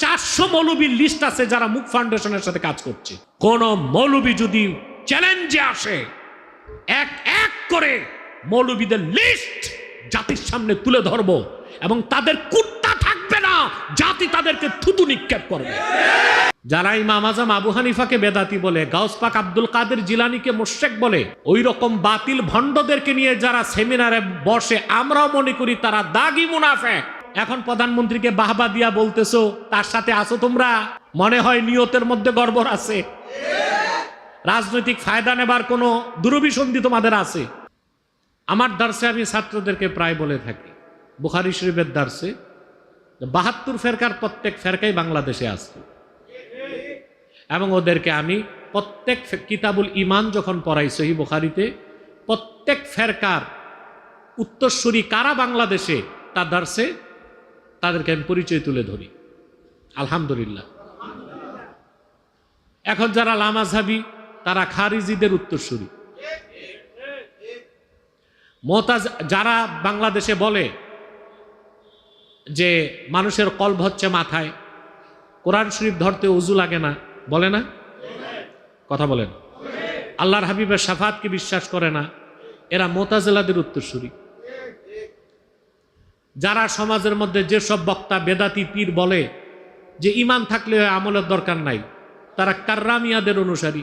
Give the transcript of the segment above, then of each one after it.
400 মৌলবীর list আছে যারা মুখ ফাউন্ডেশনের সাথে কাজ করছে। কোন মৌলবী যদি চ্যালেঞ্জে আসে, এক এক করে মৌলবীদের লিস্ট জাতির সামনে তুলে ধরবো এবং তাদের কুত্তা থাকবে না, জাতি তাদেরকে থুতু নিক্ষেপ করবে। যারা ইমাম আজম আবু হানিফাকে বেদাতি বলে, গাউস পাক আব্দুল কাদের জিলানীকে মুশরিক বলে, ওই রকম বাতিল ভণ্ডদেরকে নিয়ে যারা সেমিনারে বসে, আমরাও মনে করি তারা দাগী মুনাফিক। এখন প্রধানমন্ত্রীকে বাহবা দিয়া বলতেছো, তার সাথে আছো তোমরা, মনে হয় নিয়তের মধ্যে গড়বড় আছে, রাজনৈতিক ফায়দা নেবার কোনো দুরভিসন্ধি তোমাদের আছে। আমার দার্সে আমি ছাত্রদেরকে প্রায় বলে থাকি, বুখারী শরীফের দার্সে 72 ফেরকার প্রত্যেক ফেরকাই বাংলাদেশে আছে এবং ওদেরকে আমি প্রত্যেক কিতাবুল ইমান যখন পড়াই সহিহ বুখারীতে, প্রত্যেক ফেরকার উত্তরসূরি কারা বাংলাদেশে তা দার্সে তাদেরকে আমি পরিচয় তুলে ধরি, আলহামদুলিল্লাহ। এখন যারা লামাযহাবী তারা খারিজিদের উত্তরসূরি, মুতাজ যারা বাংলাদেশে বলে যে মানুষের কলব হচ্ছে মাথায়, কোরআন শরীফ ধরতে উজু লাগে না, বলে না? কথা বলেন। আল্লাহর হাবিবের শাফাতকে বিশ্বাস করে না, এরা মুতাজিলাদের উত্তরসূরি। যারা সমাজের মধ্যে যেসব বক্তা বেদাতি পীর বলে যে ঈমান থাকলে আমলের দরকার নাই, তারা কাররামিয়াদের অনুসারী।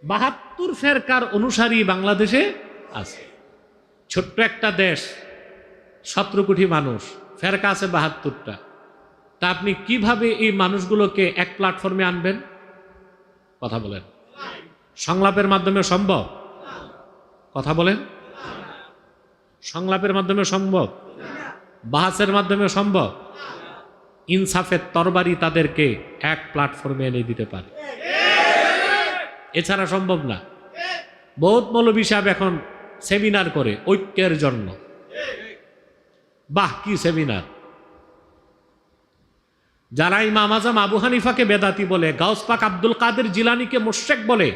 72 ফেরকার অনুসারী বাংলাদেশে আছে। ছোট্ট একটা দেশ, 17 কোটি মানুষ, ফেরকা আছে 72টা। তা আপনি কিভাবে এই মানুষগুলোকে এক প্ল্যাটফর্মে আনবেন? কথা বলেন। সংলাপের মাধ্যমে সম্ভব? কথা বলেন। সংলাপের মাধ্যমে সম্ভব? বাহাসের মাধ্যমে সম্ভব? ইনসাফের তরবারি তাদেরকে এক প্ল্যাটফর্মে এনে দিতে পারে, এছাড়া সম্ভব না। বহুত মৌলবী সাহেব এখন সেমিনার করে ঐক্যের জন্য, বাহ কি সেমিনার! যারা ইমাম আজম আবু হানিফাকে বেদাতি বলে, গাউস পাক আব্দুল কাদের জিলানীকে মুশরিক বলে,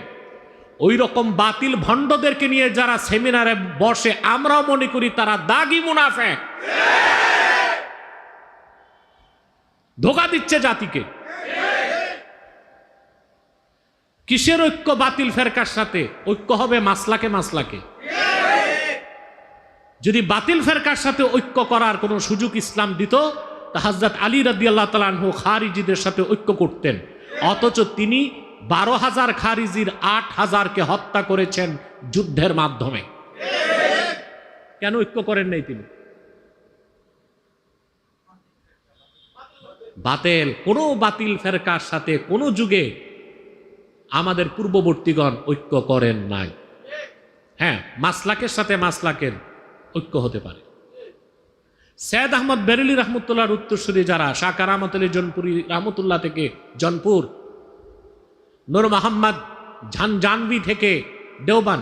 ওই রকম বাতিল ভণ্ডদেরকে নিয়ে যারা সেমিনারে বসে, আমরাও মনে করি তারা দাগী মুনাফিক, ধোঁকা দিচ্ছে জাতিকে। কিসের ঐক্য বাতিল ফেরকার সাথে? ঐক্য হবে মাসলাকে মাসলাকে। যদি বাতিল ফেরকার সাথে ঐক্য করার কোনো সুযোগ ইসলাম দিত, তা হযরত আলী রাদিয়াল্লাহু তাআলা আনহু খারিজিদের সাথে ঐক্য করতেন, অথচ তিনি 12,000 খারিজির 8,000কে হত্যা করেছেন যুদ্ধের মাধ্যমে। কেন ঐক্য করেন নাই তিনি? কোনো বাতিল ফেরকার সাথে কোনো যুগে আমাদের পূর্ববর্তীগণ ঐক্য করেন নাই। হ্যাঁ, মাসলাকের সাথে মাসলাকের ঐক্য হতে পারে। সৈয়দ আহমদ বেরেলী রহমতুল্লাহর উত্তরসূরি যারা, শাহ কারামত আলী জনপুরি রহমতুল্লাহ থেকে জনপুর, নূর মোহাম্মদ জানভি থেকে দেওবান,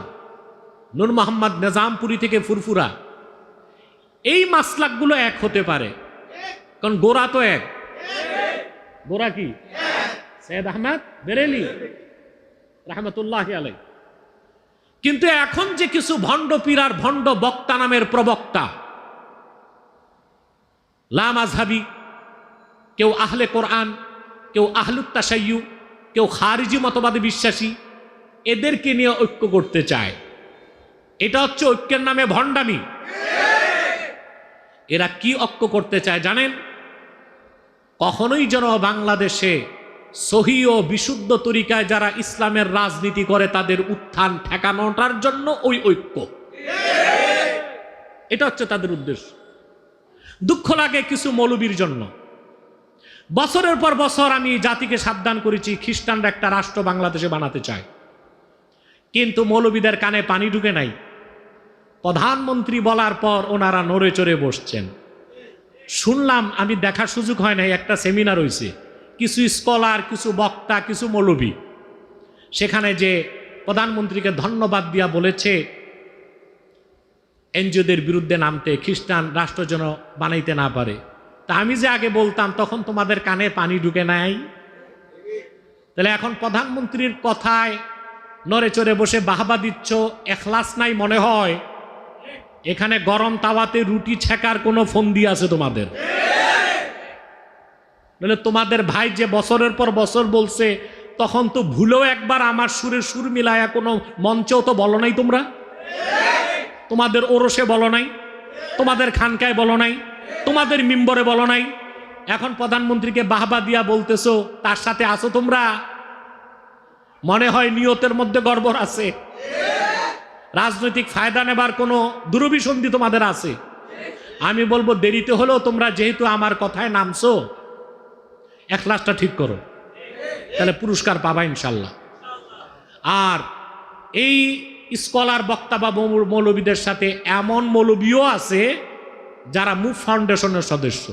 নূর মোহাম্মদ নিজামপুরি থেকে ফুরফুরা, এই মাসলাকগুলো এক হতে পারে, কারণ গোরা তো এক। গোরা কি? সৈয়দ আহমদ বেরেলী রহমতুল্লাহি আলাইহি। কিন্তু এখন যে কিছু ভণ্ড পীর আর ভণ্ড বক্তা নামের প্রবক্তা, লামাযহাবী, কেউ আহলে কোরআন, কেউ আহলুত তাশাইয়্যু, কেউ খারিজি মতবাদে বিশ্বাসী, এদেরকে নিয়ে ঐক্য করতে চায়। এটা হচ্ছে ঐক্যের নামে ভণ্ডামি। এরা কি ঐক্য করতে চায় জানেন? কখনোই যেন বাংলাদেশে সহি ও বিশুদ্ধ তরিকায় যারা ইসলামের রাজনীতি করে তাদের উত্থান ঠেকানোটার জন্য ওই ঐক্য, এটা হচ্ছে তাদের উদ্দেশ্য। দুঃখ লাগে কিছু মৌলবীর জন্য। বছরের পর বছর আমি জাতিকে সাবধান করেছি, খ্রিস্টানরা একটা রাষ্ট্র বাংলাদেশে বানাতে চায়, কিন্তু মৌলবীদের কানে পানি ঢুকে নাই। প্রধানমন্ত্রী বলার পর ওনারা নড়ে চড়ে বসছেন। শুনলাম, আমি দেখার সুযোগ হয় নাই, একটা সেমিনার হয়েছে, কিছু স্কলার, কিছু বক্তা, কিছু মৌলবী সেখানে যে প্রধানমন্ত্রীকে ধন্যবাদ দিয়া বলেছে এনজিওদের বিরুদ্ধে নামতে, খ্রিস্টান রাষ্ট্র যেন বানাইতে না পারে। তা আমি যে আগে বলতাম তখন তোমাদের কানে পানি ঢুকে নাই, তাহলে এখন প্রধানমন্ত্রীর কথায় নড়ে চড়ে বসে বাহবা দিচ্ছ, এখলাস নাই মনে হয়। এখানে গরম তাওয়াতে রুটি ছেকার কোনো ফন্দি আছে তোমাদের? নইলে তোমাদের ভাই যে বছরের পর বছর বলছে, তখন তো ভুলেও একবার আমার সুরের সুর মিলায়া কোনো মঞ্চেও তো বলো নাই তোমরা, তোমাদের ওরসে বলো নাই, তোমাদের খানকায় বলো নাই, তোমাদের মিম্বরে বলো নাই। এখন প্রধানমন্ত্রীকে বাহবা দিয়া বলতেছো, তার সাথে আছো তোমরা। মনে হয় নিয়তের মধ্যে গড়বড় আছে, রাজনৈতিক ফায়দা নেবার কোনো দুরভিসন্ধি তোমাদের আছে। আমি বলবো দেরিতে হলেও তোমরা যেহেতু আমার কথায় নামছো, এখলাসটা ঠিক করো, তাহলে পুরস্কার পাবা ইনশাল্লাহ। আর এই স্কলার বক্তা বা মৌলবীদের সাথে এমন মৌলবীও আছে যারা মুভ ফাউন্ডেশনের সদস্য,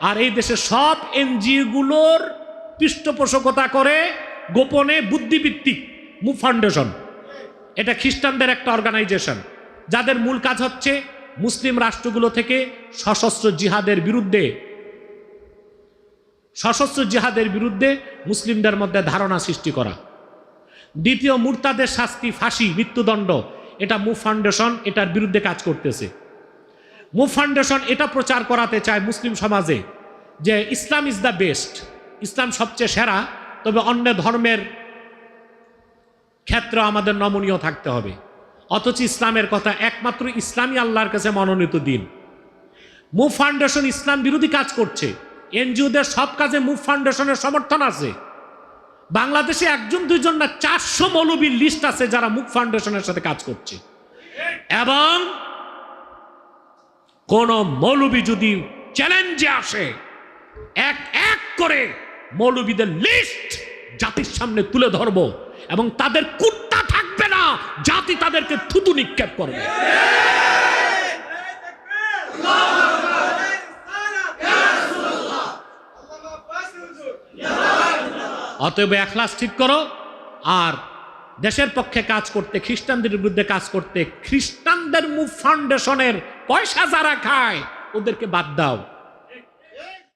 আর এই দেশের সব এনজিও গুলোর পৃষ্ঠপোষকতা করে গোপনে বুদ্ধিভিত্তিক মুভ ফাউন্ডেশন। এটা খ্রিস্টানদের একটা অর্গানাইজেশন, যাদের মূল কাজ হচ্ছে মুসলিম রাষ্ট্রগুলো থেকে সশস্ত্র জিহাদের বিরুদ্ধে মুসলিমদের মধ্যে ধারণা সৃষ্টি করা। দ্বিতীয়, মুরতাদের শাস্তি, ফাঁসি, মৃত্যুদণ্ড, এটা মুভ ফাউন্ডেশন এটার বিরুদ্ধে কাজ করতেছে। মুভ ফাউন্ডেশন এটা প্রচার করাতে চায় মুসলিম সমাজে যে ইসলাম ইজ দ্য বেস্ট, ইসলাম সবচেয়ে সেরা, তবে অন্য ধর্মের ক্ষেত্রে আমাদের নমনীয় থাকতে হবে। অথচ ইসলামের কথা একমাত্র ইসলামই আল্লাহর কাছে মনোনীত দিন। মুভ ফাউন্ডেশন ইসলাম বিরোধী কাজ করছে। এনজিওদের সব কাজে মুভ ফাউন্ডেশনের সমর্থন আছে। বাংলাদেশে একজন দুইজন না 400 মৌলবীর লিস্ট আছে যারা মুভ ফাউন্ডেশনের সাথে কাজ করছে। এবং কোন মৌলবী যদি চ্যালেঞ্জে আসে, এক এক করে মৌলবীদের লিস্ট জাতির সামনে তুলে ধরবো এবং তাদের কুত্তা থাকবে না, জাতি তাদেরকে থুতু নিক্ষেপ করবে। অতএব এখলাস ঠিক করো, আর দেশের পক্ষে কাজ করতে, খ্রিস্টানদের বিরুদ্ধে কাজ করতে খ্রিস্টানদের মুভ ফাউন্ডেশনের পয়সা যারা খায় ওদেরকে বাদ দাও।